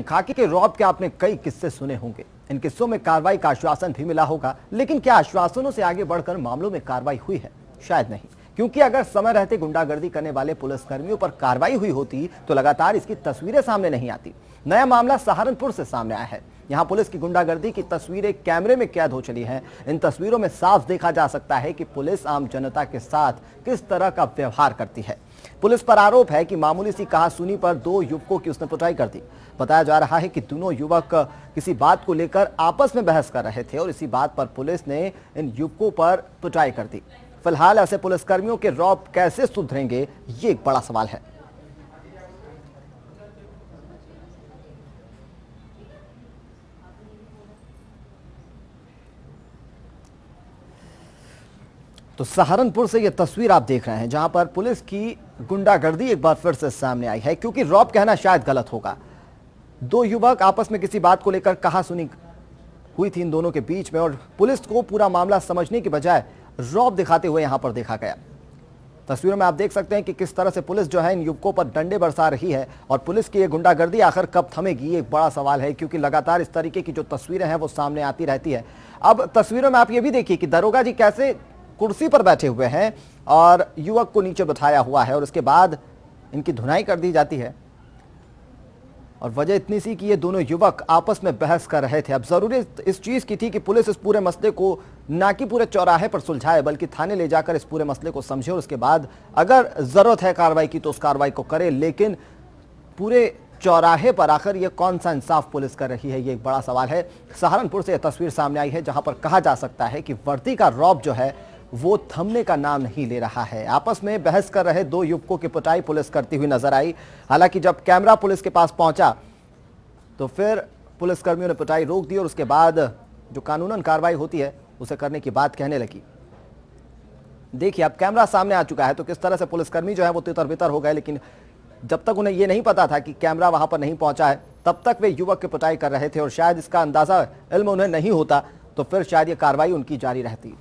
खाकी के रौब के आपने कई किस्से सुने होंगे। इन किस्सों में कार्रवाई का आश्वासन भी मिला होगा, लेकिन क्या आश्वासनों से आगे बढ़कर मामलों में कार्रवाई हुई है? शायद नहीं, क्योंकि अगर समय रहते गुंडागर्दी करने वाले पुलिसकर्मियों पर कार्रवाई हुई होती तो लगातार इसकी तस्वीरें सामने नहीं आती। नया मामला सहारनपुर से सामने आया है। यहाँ पुलिस की गुंडागर्दी की तस्वीरें कैमरे में कैद हो चली हैं। इन तस्वीरों में साफ देखा जा सकता है कि पुलिस आम जनता के साथ किस तरह का व्यवहार करती है। पुलिस पर आरोप है कि मामूली सी कहासुनी पर दो युवकों की उसने पिटाई कर दी। बताया जा रहा है कि दोनों युवक किसी बात को लेकर आपस में बहस कर रहे थे और इसी बात पर पुलिस ने इन युवकों पर पिटाई कर दी। फिलहाल ऐसे पुलिसकर्मियों के रौब कैसे सुधरेंगे, ये एक बड़ा सवाल है। तो सहारनपुर से यह तस्वीर आप देख रहे हैं, जहां पर पुलिस की गुंडागर्दी एक बार फिर से सामने आई है, क्योंकि रौब कहना शायद गलत होगा। दो युवक आपस में किसी बात को लेकर कहासुनी हुई थी इन दोनों के बीच में, और पुलिस को पूरा मामला समझने की बजाय रौब दिखाते हुए यहां पर देखा गया। तस्वीरों में आप देख सकते हैं कि किस तरह से पुलिस जो है इन युवकों पर डंडे बरसा रही है, और पुलिस की ये गुंडागर्दी आखिर कब थमेगी, ये एक बड़ा सवाल है, क्योंकि लगातार इस तरीके की जो तस्वीरें हैं वो सामने आती रहती है। अब तस्वीरों में आप ये भी देखिए कि दरोगा जी कैसे कुर्सी पर बैठे हुए हैं और युवक को नीचे बिठाया हुआ है, और उसके बाद इनकी धुनाई कर दी जाती है। और वजह इतनी सी कि ये दोनों युवक आपस में बहस कर रहे थे। अब जरूरी इस चीज की थी कि पुलिस इस पूरे मसले को ना कि पूरे चौराहे पर सुलझाए, बल्कि थाने ले जाकर इस पूरे मसले को समझे, और उसके बाद अगर जरूरत है कार्रवाई की तो उस कार्रवाई को करे। लेकिन पूरे चौराहे पर आखिर ये कौन सा इंसाफ पुलिस कर रही है, ये एक बड़ा सवाल है। सहारनपुर से यह तस्वीर सामने आई है, जहां पर कहा जा सकता है कि वर्दी का रौब जो है वो थमने का नाम नहीं ले रहा है। आपस में बहस कर रहे दो युवकों की पिटाई पुलिस करती हुई नजर आई। हालांकि जब कैमरा पुलिस के पास पहुंचा तो फिर पुलिसकर्मियों ने पिटाई रोक दी, और उसके बाद जो कानूनन कार्रवाई होती है उसे करने की बात कहने लगी। देखिए अब कैमरा सामने आ चुका है तो किस तरह से पुलिसकर्मी जो है वो तितर बितर हो गए, लेकिन जब तक उन्हें ये नहीं पता था कि कैमरा वहां पर नहीं पहुंचा है तब तक वे युवक की पिटाई कर रहे थे, और शायद इसका अंदाजा इल्म उन्हें नहीं होता तो फिर शायद ये कार्रवाई उनकी जारी रहती।